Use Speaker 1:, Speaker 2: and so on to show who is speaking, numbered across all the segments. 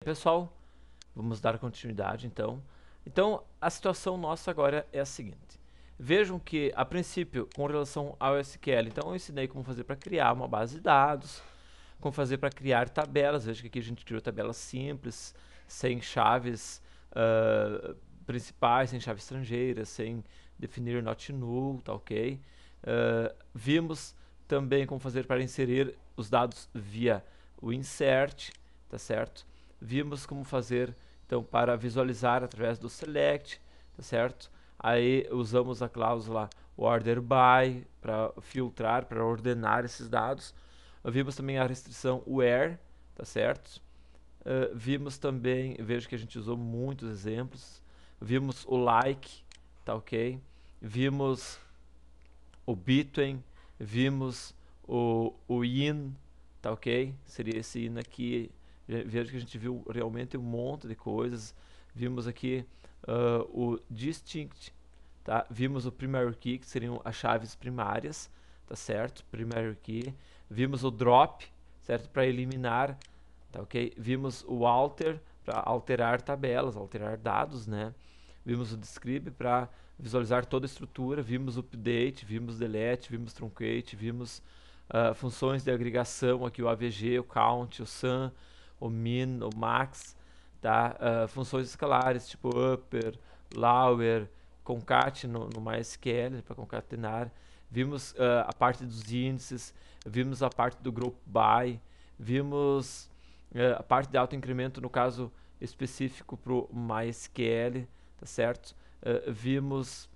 Speaker 1: Pessoal, vamos dar continuidade então. Então, a situação nossa agora é a seguinte. Vejam que, a princípio, com relação ao SQL, então eu ensinei como fazer para criar uma base de dados, como fazer para criar tabelas. Veja que aqui a gente criou tabelas simples, sem chaves principais, sem chaves estrangeiras, sem definir not null, tá ok? Vimos também como fazer para inserir os dados via o insert, tá certo? Vimos como fazer então para visualizar através do select, tá certo? Aí usamos a cláusula order by para filtrar, para ordenar esses dados. Vimos também a restrição where, tá certo? Vimos também, vejo que a gente usou muitos exemplos. Vimos o like, tá ok? Vimos o between, vimos o in, tá ok? Seria esse in aqui. Vejo que a gente viu realmente um monte de coisas. Vimos aqui o distinct, tá? Vimos o primary key, que seriam as chaves primárias, tá certo? Primary key. Vimos o drop, certo? Para eliminar, tá ok? Vimos o alter, para alterar tabelas, alterar dados, né? Vimos o describe para visualizar toda a estrutura. Vimos o update, vimos delete, vimos truncate, vimos funções de agregação, aqui o AVG, o count, o sum, o min, o max, tá? Funções escalares, tipo upper, lower, concat no MySQL, para concatenar. Vimos a parte dos índices, vimos a parte do group by, vimos a parte de autoincremento, no caso específico para o MySQL, tá certo? Vimos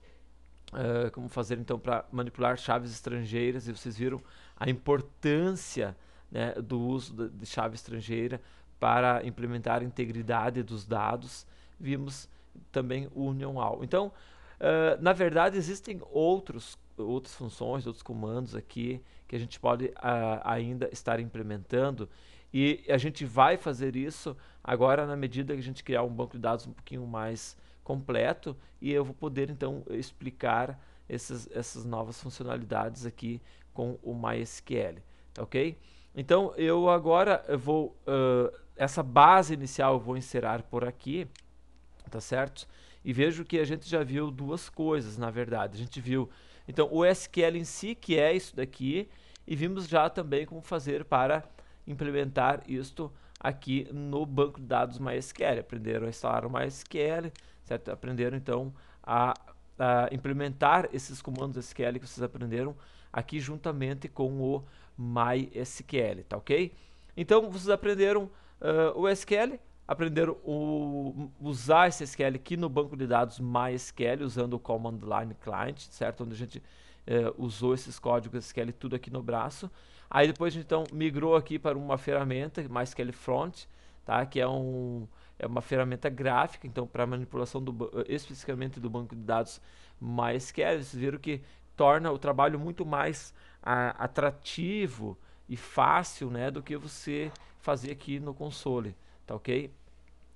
Speaker 1: como fazer então para manipular chaves estrangeiras, e vocês viram a importância, né, do uso de chave estrangeira para implementar a integridade dos dados. Vimos também o union all. Então, na verdade, existem outras funções, outros comandos aqui que a gente pode ainda estar implementando, e a gente vai fazer isso agora na medida que a gente criar um banco de dados um pouquinho mais completo, e eu vou poder então explicar essas novas funcionalidades aqui com o MySQL, tá ok? Então eu vou essa base inicial eu vou inserir por aqui, tá certo? E vejo que a gente já viu duas coisas, na verdade. A gente viu então o SQL em si, que é isso daqui, e vimos já também como fazer para implementar isto aqui no banco de dados MySQL. Aprenderam a instalar o MySQL, certo? Aprenderam então a implementar esses comandos SQL que vocês aprenderam aqui juntamente com o MySQL, tá ok? Então vocês aprenderam o SQL, aprenderam usar esse SQL aqui no banco de dados MySQL, usando o Command Line Client, certo? Onde a gente usou esses códigos SQL tudo aqui no braço. Aí depois a gente então migrou aqui para uma ferramenta, MySQL Front, tá? Que é uma ferramenta gráfica, então para manipulação especificamente do banco de dados MySQL. Vocês viram que torna o trabalho muito mais atrativo e fácil, né, do que você fazer aqui no console, tá ok?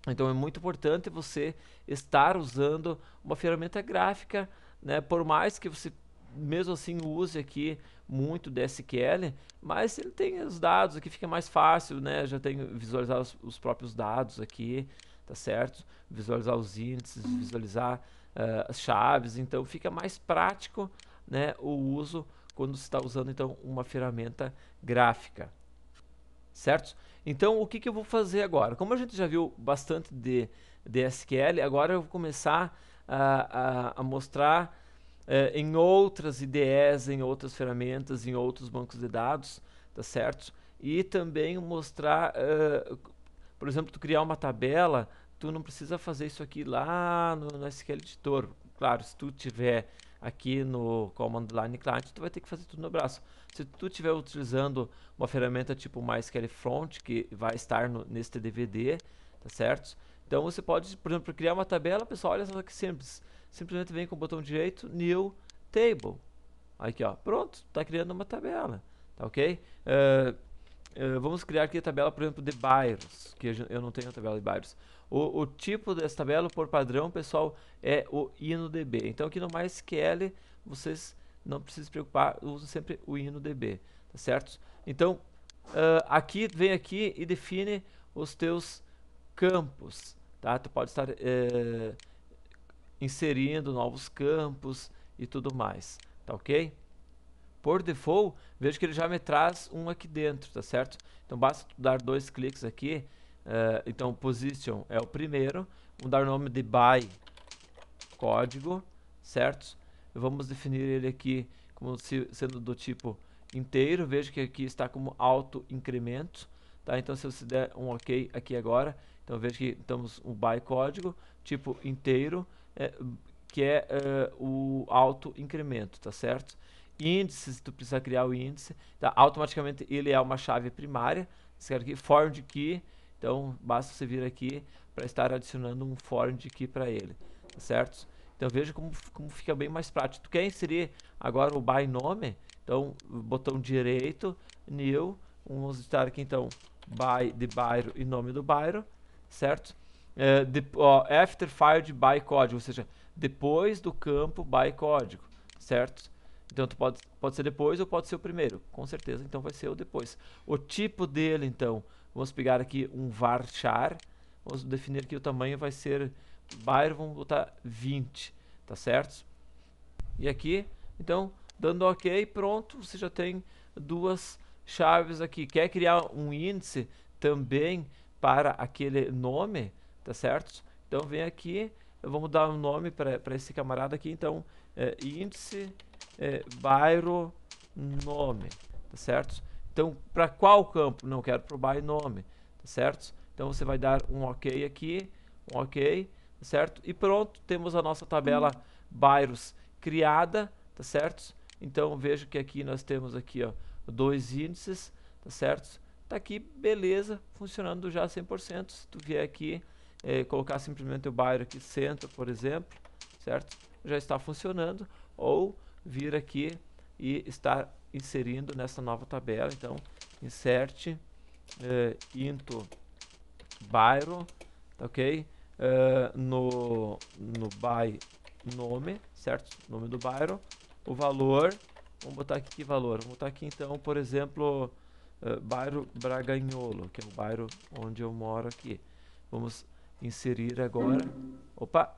Speaker 1: Então é muito importante você estar usando uma ferramenta gráfica, né? Por mais que você mesmo assim use aqui muito DSQL, mas ele tem os dados aqui, fica mais fácil, né? Já tem visualizar os próprios dados aqui, tá certo? Visualizar os índices, visualizar as chaves, então fica mais prático, né, o uso quando você está usando então uma ferramenta gráfica, certo? Então, o que eu vou fazer agora? Como a gente já viu bastante de SQL, agora eu vou começar a mostrar em outras IDEs, em outras ferramentas, em outros bancos de dados, tá certo? E também mostrar, por exemplo, tu criar uma tabela, tu não precisa fazer isso aqui lá no SQL Editor. Claro, se tu tiver aqui no Command Line Client, tu vai ter que fazer tudo no braço. Se tu estiver utilizando uma ferramenta tipo MySQL Front, que vai estar neste DVD, tá certo? Então você pode, por exemplo, criar uma tabela, pessoal, olha só que simples. Simplesmente vem com o botão direito, New Table. Aqui, ó, pronto, está criando uma tabela, tá ok? Vamos criar aqui a tabela, por exemplo, de bairros, que eu não tenho a tabela de bairros. O tipo dessa tabela, por padrão, pessoal, é o INODB. Então aqui no MySQL, vocês não precisam se preocupar, usem sempre o INODB, tá certo? Então, aqui, vem aqui e define os teus campos, tá? Tu pode estar inserindo novos campos e tudo mais, tá ok? Por default, vejo que ele já me traz um aqui dentro, tá certo? Então basta dar 2 cliques aqui. Então position é o primeiro. Vamos dar o nome de by código, certo? Vamos definir ele aqui como sendo do tipo inteiro. Vejo que aqui está como auto incremento, tá? Então se você der um OK aqui agora, então vejo que estamos um by código tipo inteiro, que é o auto incremento, tá certo? Índice, se tu precisar criar o índice, tá? Automaticamente ele é uma chave primária. Aqui, foreign key, então basta você vir aqui para estar adicionando um foreign key para ele, tá certo? Então veja como fica bem mais prático. Tu quer inserir agora o by nome, então botão direito, new, vamos estar aqui então by de bairro e nome do bairro, certo? After fired by código, ou seja, depois do campo by código, certo? Então tu pode ser depois ou pode ser o primeiro, com certeza, então vai ser o depois. O tipo dele, então, vamos pegar aqui um varchar, vamos definir que o tamanho vai ser bairro, vamos botar 20, tá certo? E aqui, então, dando OK, pronto, você já tem 2 chaves aqui. Quer criar um índice também para aquele nome, tá certo? Então vem aqui, vamos dar um nome para esse camarada aqui, então, índice bairro nome, tá certo? Então, para qual campo? Não quero para o bairro nome, tá certo? Então você vai dar um OK aqui, um OK, tá certo? E pronto, temos a nossa tabela bairros criada, tá certo? Então vejo que aqui nós temos aqui, ó, 2 índices, tá certo? Tá aqui, beleza, funcionando já 100%. Se tu vier aqui, colocar simplesmente o bairro aqui, centro, por exemplo, certo? Já está funcionando. Ou vir aqui e estar inserindo nessa nova tabela. Então, insert into bairro, ok? No by nome, certo? Nome do bairro. O valor, vamos botar aqui que valor? Vamos botar aqui então, por exemplo, bairro Braganholo, que é o bairro onde eu moro aqui. Vamos inserir agora. Opa!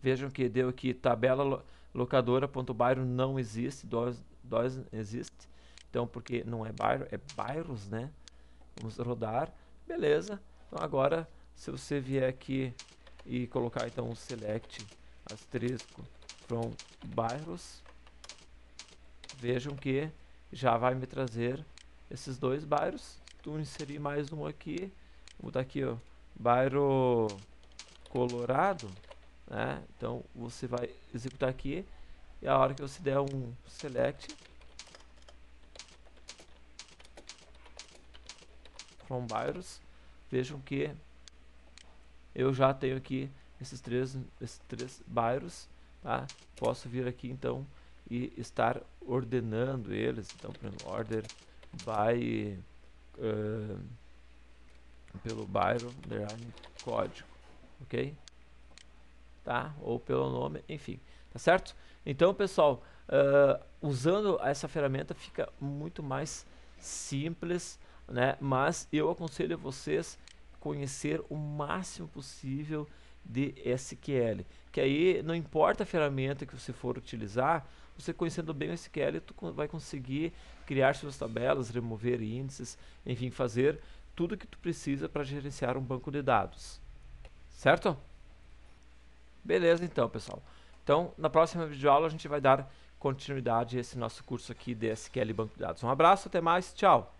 Speaker 1: Vejam que deu aqui tabela locadora.bairro não existe, DOS existe. Então, porque não é bairro, é bairros, né? Vamos rodar, beleza. Então agora, se você vier aqui e colocar então um select asterisco from bairros, vejam que já vai me trazer esses 2 bairros. Tu inserir mais um aqui, vou botar aqui, ó, bairro Colorado, né? Então você vai executar aqui e a hora que você der um select from bairros, vejam que eu já tenho aqui esses três bairros, tá? Posso vir aqui então e estar ordenando eles. Então, por exemplo, order by pelo bairro código, ok? Tá? Ou pelo nome, enfim, tá certo? Então, pessoal, usando essa ferramenta fica muito mais simples, né? Mas eu aconselho vocês conhecer o máximo possível de SQL, que aí não importa a ferramenta que você for utilizar, você conhecendo bem o SQL, tu vai conseguir criar suas tabelas, remover índices, enfim, fazer tudo que tu precisa para gerenciar um banco de dados, certo? Beleza, então, pessoal. Então, na próxima videoaula a gente vai dar continuidade a esse nosso curso aqui de SQL e Banco de Dados. Um abraço, até mais, tchau!